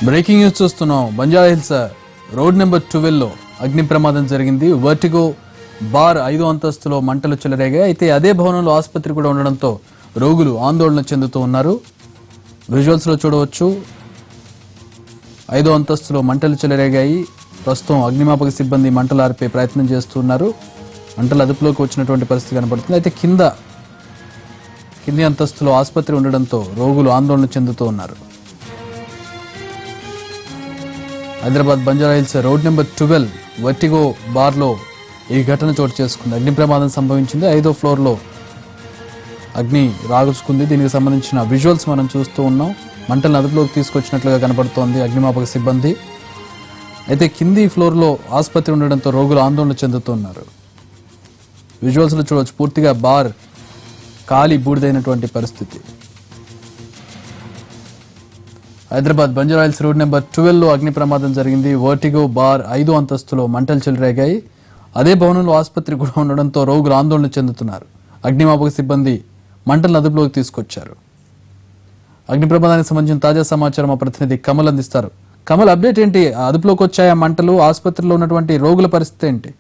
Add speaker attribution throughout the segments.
Speaker 1: Breaking news చూస్తున్నాం. Banjara Hills road number 12 లో అగ్ని ప్రమాదం జరిగింది. వర్టిగో బార్ 5వ అంతస్తులో మంటలు చెలరేగాయి. అయితే అదే భవనంలో ఆసుపత్రి కూడా ఉండడంతో రోగులు ఆందోళన చెందుతూ ఉన్నారు. విజువల్స్ లో చూడవచ్చు 5వ అంతస్తులో మంటలు చెలరేగాయి. ప్రస్తుతం అగ్నిమాపక సిబ్బంది మంటలు ఆర్పే ప్రయత్నం చేస్తున్నారు. మంటలు అదుపులోకి వచ్చినటువంటి పరిస్థితి కనబడుతుంది. అయితే కింది అంతస్తులో ఆసుపత్రి ఉండడంతో రోగులు ఆందోళన చెందుతూ ఉన్నారు. Hyderabad Banjara Hills road number 12 vertigo బార్లో ఈ ఘటన చోటు చేసుకుంది. అగ్ని ప్రమాదం సంభవించింది. 5వ ఫ్లోర్లో అగ్ని రాగుచుకుంది. దీనికి సంబంధించిన విజువల్స్ మనం చూస్తూ ఉన్నాం. మంటలను అదుపులోకి తీసుకొచ్చినట్లుగా కనబడుతోంది అగ్నిమాపక సిబ్బంది. అయితే కింది ఫ్లోర్లో ఆసుపత్రి ఉండడంతో రోగులు ఆందోళన చెందుతున్నారు. విజువల్స్లో చూడవచ్చు పూర్తిగా బార్ కాలి బూడిదైనటువంటి పరిస్థితి. హైదరాబాద్ బంజారాహిల్స్ రోడ్ నెంబర్ 12 లో అగ్ని ప్రమాదం జరిగింది. వర్టిగో బార్ 5వ అంతస్తులో మంటలు చెలరేగాయి. అదే భవనంలో ఆసుపత్రి కూడా ఉండడంతో రోగులు ఆందోళన చెందుతున్నారు. అగ్నిమాపక సిబ్బంది మంటలను అదుపులోకి తీసుకొచ్చారు. అగ్ని ప్రమాదానికి సంబంధించిన తాజా సమాచారం మా ప్రతినిధి కమల్ అందిస్తారు. కమల్, అప్డేట్ ఏంటి? అదుపులోకి వచ్చాయా మంటలు? ఆసుపత్రిలో ఉన్నటువంటి రోగుల పరిస్థితి ఏంటి?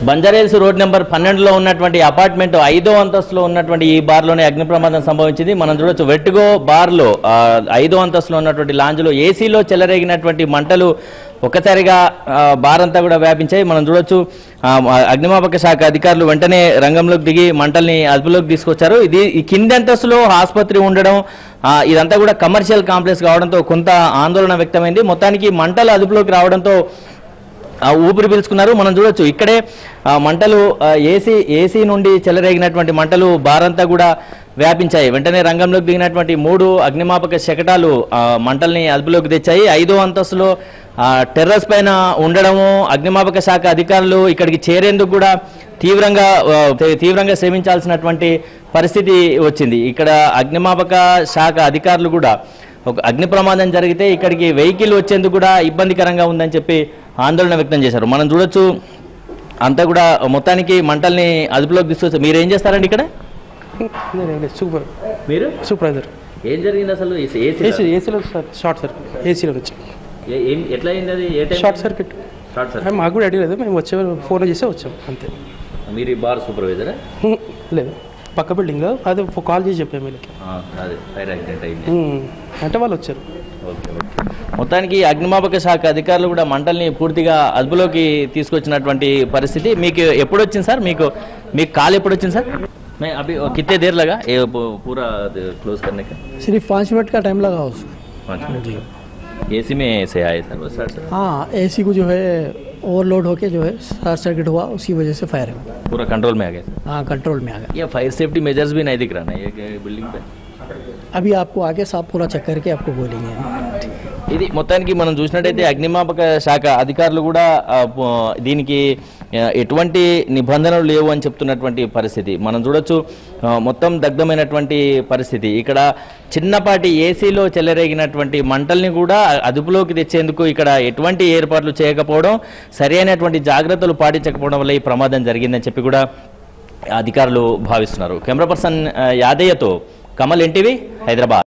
Speaker 2: బంజారాహిల్స్ రోడ్ నెంబర్ 12లో ఉన్నటువంటి అపార్ట్మెంట్ 5వ అంతస్తులో ఉన్నటువంటి ఈ బార్లోనే అగ్ని ప్రమాదం సంభవించింది. మనం చూడొచ్చు వెట్టిగో బార్లో 5వ అంతస్తులో ఉన్నటువంటి లాంజ్లో ఏసీలో చెలరేగినటువంటి మంటలు ఒక్కసారిగా బార్ అంతా కూడా వ్యాపించాయి. మనం చూడొచ్చు అగ్నిమాపక శాఖ అధికారులు వెంటనే రంగంలోకి దిగి మంటల్ని అదుపులోకి తీసుకొచ్చారు. ఇది ఈ కింది అంతస్తులో ఆసుపత్రి ఉండడం, ఇదంతా కూడా కమర్షియల్ కాంప్లెక్స్ కావడంతో కొంత ఆందోళన వ్యక్తమైంది. మొత్తానికి మంటలు అదుపులోకి రావడంతో ఊపిరి పీల్చుకున్నారు. మనం చూడొచ్చు ఇక్కడే మంటలు ఏసీ నుండి చెలరేగినటువంటి మంటలు బారంతా కూడా వ్యాపించాయి. వెంటనే రంగంలోకి దిగినటువంటి 3 అగ్నిమాపక శకటాలు మంటల్ని అదుపులోకి తెచ్చాయి. 5వ అంతస్తులో టెర్రస్ పైన ఉండడము, అగ్నిమాపక శాఖ అధికారులు ఇక్కడికి చేరేందుకు కూడా తీవ్రంగా శ్రమించాల్సినటువంటి పరిస్థితి వచ్చింది. ఇక్కడ అగ్నిమాపక శాఖ అధికారులు కూడా ఒక అగ్ని ప్రమాదం జరిగితే ఇక్కడికి వెహికల్ వచ్చేందుకు కూడా ఇబ్బందికరంగా ఉందని చెప్పి ఆందోళన వ్యక్తం చేశారు. మనం చూడొచ్చు అంతా కూడా మొత్తానికి మంటల్ని అదుపులోకి తీసుకొచ్చారు. మీరు ఏం చేస్తారండి ఇక్కడ? మీరు
Speaker 3: సూపర్వైజర్.
Speaker 2: ఏం జరిగింది అసలు?
Speaker 3: ఏసీలో షార్ట్ సర్క్యూట్. ఏసీలో వచ్చి
Speaker 2: ఎట్లా అయింది అది? ఏ టైం?
Speaker 3: Short circuit. మాకు కూడా ఐడియా లేదు. మేము వచ్చే ఫోన్ చేస్తే వచ్చాం అంతే.
Speaker 2: మీరు ఈ బార్ సూపర్వైజరా?
Speaker 3: లేదు, పక్క బిల్డింగ్. అదే కాల్ చేసి చెప్పాము వీళ్ళకి.
Speaker 2: అదే ఫైర్ యాక్సిడెంట్ అయింది
Speaker 3: అంటే వాళ్ళు వచ్చారు.
Speaker 2: ఓకే. మొత్తానికి అగ్నిమాపక శాఖ అధికారులు కూడా మంటల్ని పూర్తిగా అదుపులోకి తీసుకొచ్చినటువంటి పరిస్థితి. మీకు ఎప్పుడు వచ్చింది సార్? మీకు కాల్ ఎప్పుడు వచ్చింది సార్? मैं अभी कितने देर लगा ये पूरा क्लोज करने का?
Speaker 4: सिर्फ 5 मिनट का टाइम लगा उसको।
Speaker 2: 5 मिनट एसी में से आए सर वो सर?
Speaker 4: हाँ, एसी को जो है ओवरलोड होके जो है शॉर्ट सर्किट हुआ, उसकी वजह से फायर है।
Speaker 2: पूरा कंट्रोल में आ गया?
Speaker 4: हाँ, कंट्रोल में आ गया।
Speaker 2: ये फायर सेफ्टी मेजर्स भी नहीं दिख रहा ना ये बिल्डिंग पे?
Speaker 4: अभी आपको आगे साफ पूरा चेक करके आपको बोलेंगे।
Speaker 2: ఇది మొత్తానికి మనం చూసినట్టయితే అగ్నిమాపక శాఖ అధికారులు కూడా దీనికి ఎటువంటి నిబంధనలు లేవు అని చెప్తున్నటువంటి పరిస్థితి మనం చూడొచ్చు. మొత్తం దగ్ధమైనటువంటి పరిస్థితి. ఇక్కడ చిన్నపాటి ఏసీలో చెలరేగినటువంటి మంటల్ని కూడా అదుపులోకి తెచ్చేందుకు ఇక్కడ ఎటువంటి ఏర్పాట్లు చేయకపోవడం, సరైనటువంటి జాగ్రత్తలు పాటించకపోవడం వల్ల ఈ ప్రమాదం జరిగిందని చెప్పి కూడా అధికారులు భావిస్తున్నారు. కెమెరా పర్సన్ యాదయ్యతో కమల్, ఎన్టీవీ, హైదరాబాద్.